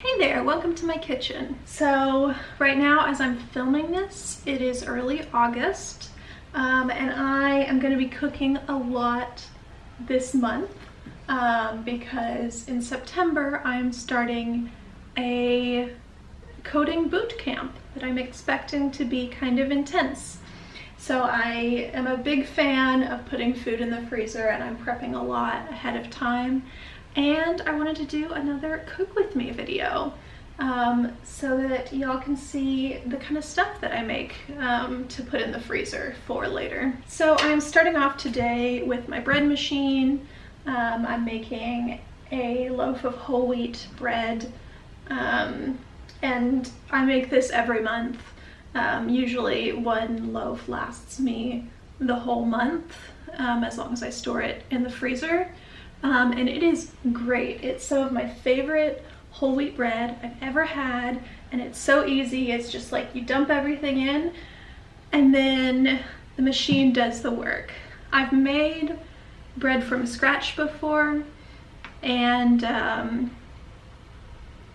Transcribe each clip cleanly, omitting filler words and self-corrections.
Hey there, welcome to my kitchen. So right now as I'm filming this, it is early August, and I am going to be cooking a lot this month because in September I'm starting a coding boot camp that I'm expecting to be kind of intense. So I am a big fan of putting food in the freezer, and I'm prepping a lot ahead of time. And I wanted to do another cook with me video so that y'all can see the kind of stuff that I make to put in the freezer for later. So I'm starting off today with my bread machine. I'm making a loaf of whole wheat bread, and I make this every month. Usually one loaf lasts me the whole month as long as I store it in the freezer. And it is great. It's some of my favorite whole wheat bread I've ever had, and it's so easy. It's just like you dump everything in and then the machine does the work. I've made bread from scratch before, and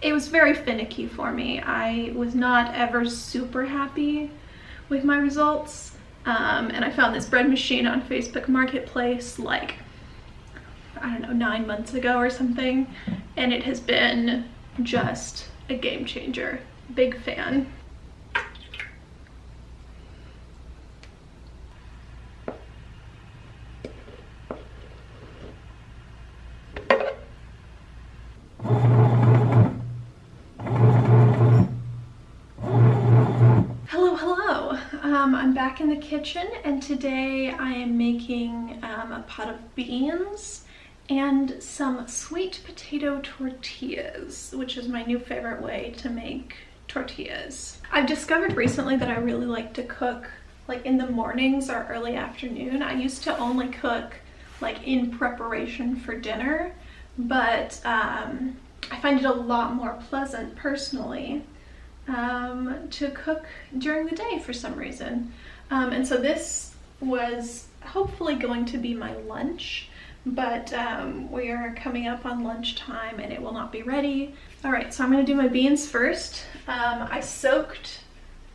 it was very finicky for me. I was not ever super happy with my results, and I found this bread machine on Facebook Marketplace like, I don't know, 9 months ago or something, and it has been just a game changer. Big fan. Hello. I'm back in the kitchen, and today I am making a pot of beans and some sweet potato tortillas, which is my new favorite way to make tortillas. I've discovered recently that I really like to cook like in the mornings or early afternoon. I used to only cook like in preparation for dinner, but I find it a lot more pleasant personally to cook during the day for some reason. And so this was hopefully going to be my lunch, but we are coming up on lunchtime and it will not be ready. All right, so I'm gonna do my beans first. I soaked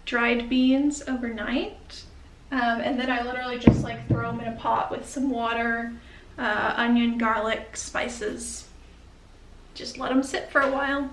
dried beans overnight, and then I literally just like throw them in a pot with some water, onion, garlic, spices. Just let them sit for a while.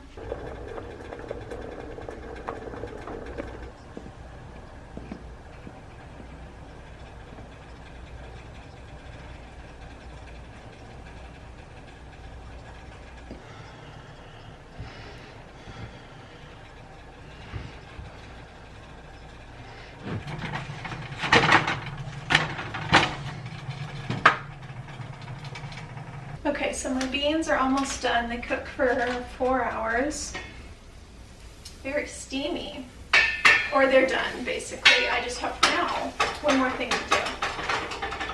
Okay, so my beans are almost done. They cook for 4 hours. Very steamy. Or they're done, basically. I just have now one more thing to do.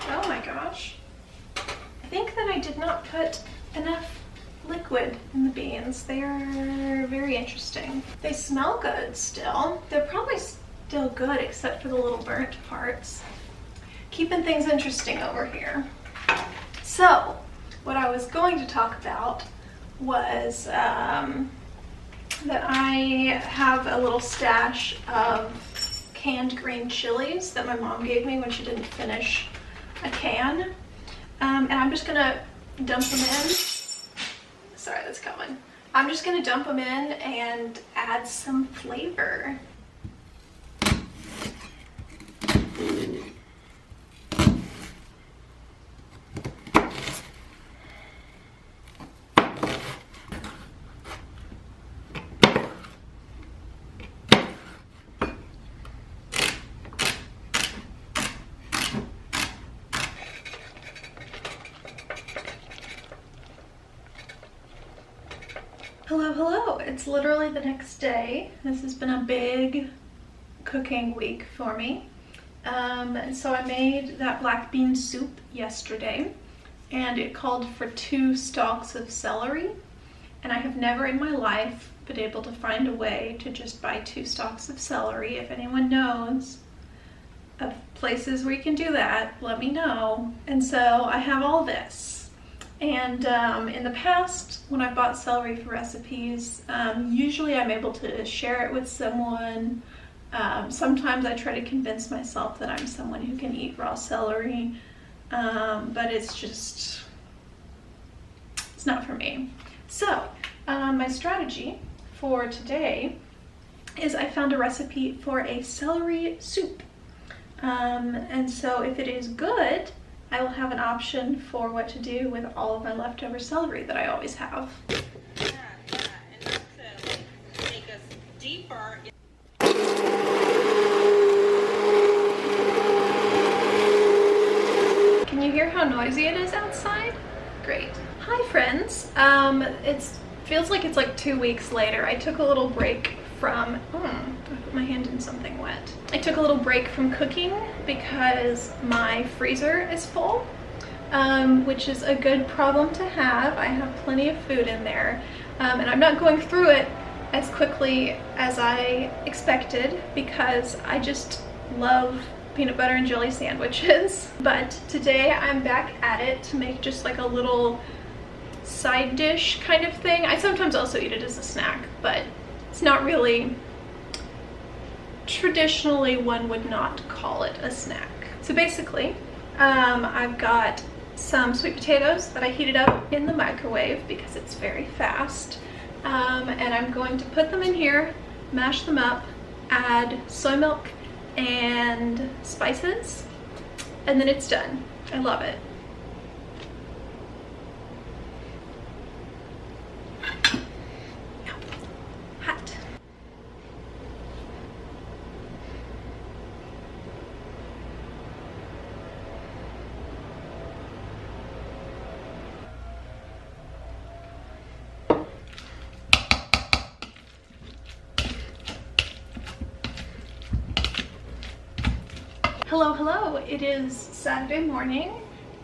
Oh my gosh. I think that I did not put enough liquid in the beans. They are very interesting. They smell good still. They're probably still good except for the little burnt parts. Keeping things interesting over here. So, what I was going to talk about was that I have a little stash of canned green chilies that my mom gave me when she didn't finish a can. And I'm just gonna dump them in. Sorry, that's coming. I'm just gonna dump them in and add some flavor. Hello, it's literally the next day. This has been a big cooking week for me. And so I made that black bean soup yesterday, and it called for 2 stalks of celery. And I have never in my life been able to find a way to just buy 2 stalks of celery. If anyone knows of places where you can do that, let me know. And so I have all this. And in the past, when I bought celery for recipes, usually I'm able to share it with someone. Sometimes I try to convince myself that I'm someone who can eat raw celery, but it's not for me. So my strategy for today is I found a recipe for a celery soup. And so if it is good, I will have an option for what to do with all of my leftover celery that I always have. And not to take us deeper. Can you hear how noisy it is outside? Great. Hi friends. It feels like it's like 2 weeks later. I took a little break from, I put my hand in something wet. I took a little break from cooking because my freezer is full, which is a good problem to have. I have plenty of food in there, and I'm not going through it as quickly as I expected because I just love peanut butter and jelly sandwiches. But today I'm back at it to make just like a little side dish kind of thing. I sometimes also eat it as a snack, but it's not really, traditionally one would not call it a snack. So basically, I've got some sweet potatoes that I heated up in the microwave because it's very fast. And I'm going to put them in here, mash them up, add soy milk and spices, and then it's done. I love it. Hot. Hello, hello. It is Saturday morning,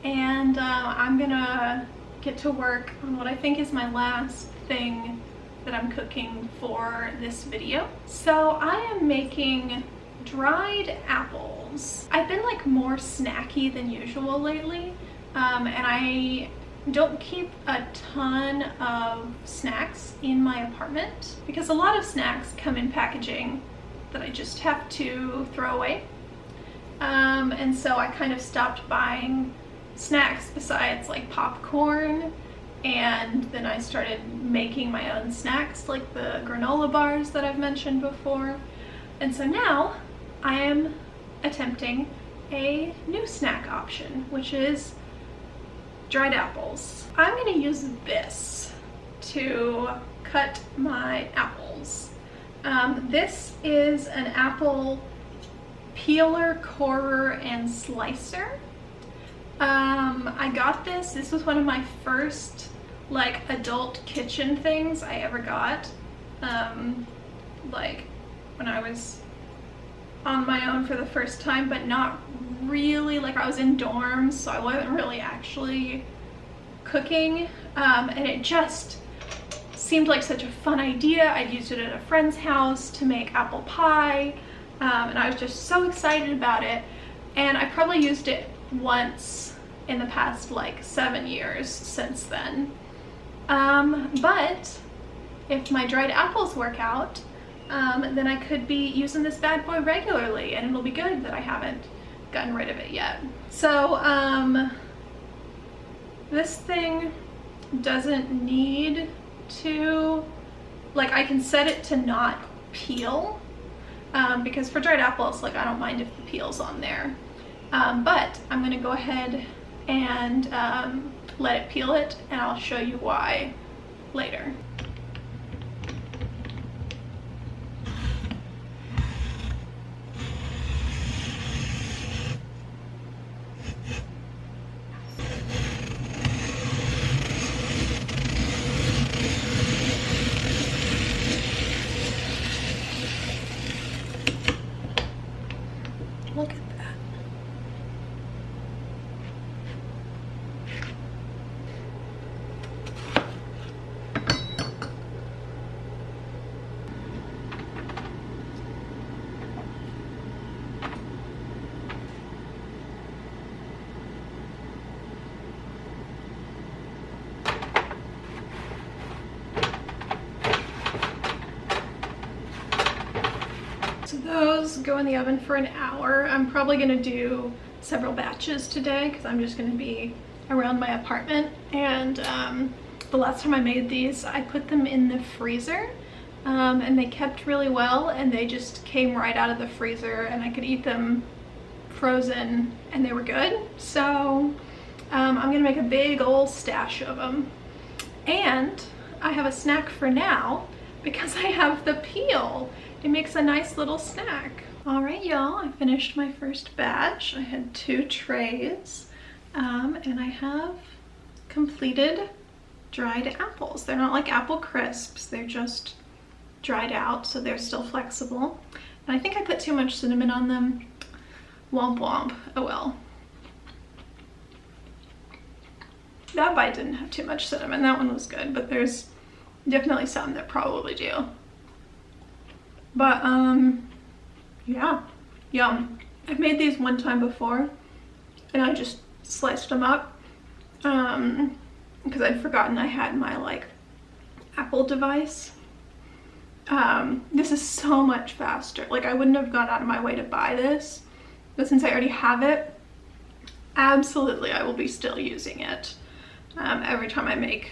and I'm gonna get to work on what I think is my last thing that I'm cooking for this video. So I am making dried apples. I've been like more snacky than usual lately, and I don't keep a ton of snacks in my apartment because a lot of snacks come in packaging that I just have to throw away. And so I kind of stopped buying snacks besides like popcorn, and then I started making my own snacks like the granola bars that I've mentioned before. And so now I am attempting a new snack option, which is dried apples. I'm going to use this to cut my apples. This is an apple peeler, corer, and slicer. I got this. This was one of my first like adult kitchen things I ever got. Like when I was on my own for the first time, but not really, like I was in dorms, so I wasn't really actually cooking. And it just seemed like such a fun idea. I'd used it at a friend's house to make apple pie. And I was just so excited about it, and I probably used it once in the past like 7 years since then. But if my dried apples work out, then I could be using this bad boy regularly, and it'll be good that I haven't gotten rid of it yet. So this thing doesn't need to, like, I can set it to not peel. Because for dried apples, like, I don't mind if the peel's on there. But I'm gonna go ahead and let it peel it, and I'll show you why later. Look at that. So those go in the oven for an hour. I'm probably gonna do several batches today because I'm just gonna be around my apartment. And the last time I made these, I put them in the freezer and they kept really well, and they just came right out of the freezer and I could eat them frozen and they were good. So I'm gonna make a big old stash of them. And I have a snack for now because I have the peel. It makes a nice little snack. All right, y'all, I finished my first batch. I had 2 trays, and I have completed dried apples. They're not like apple crisps, they're just dried out, so they're still flexible. And I think I put too much cinnamon on them. Womp womp, oh well. That bite didn't have too much cinnamon, that one was good, but there's definitely some that probably do. But yeah, yum. I've made these one time before and I just sliced them up because I'd forgotten I had my like Apple device. This is so much faster. Like I wouldn't have gone out of my way to buy this, but since I already have it, absolutely I will be still using it every time I make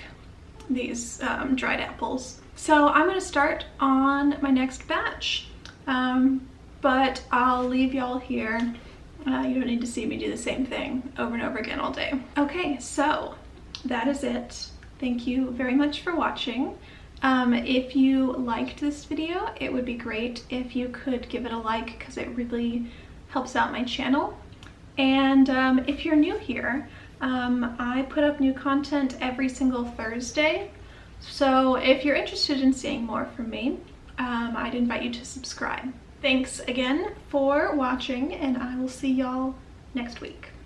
these dried apples. So I'm gonna start on my next batch, but I'll leave y'all here. You don't need to see me do the same thing over and over again all day. Okay, so that is it. Thank you very much for watching. If you liked this video, it would be great if you could give it a like because it really helps out my channel. And if you're new here, I put up new content every single Thursday. So if you're interested in seeing more from me, I'd invite you to subscribe. Thanks again for watching, and I will see y'all next week.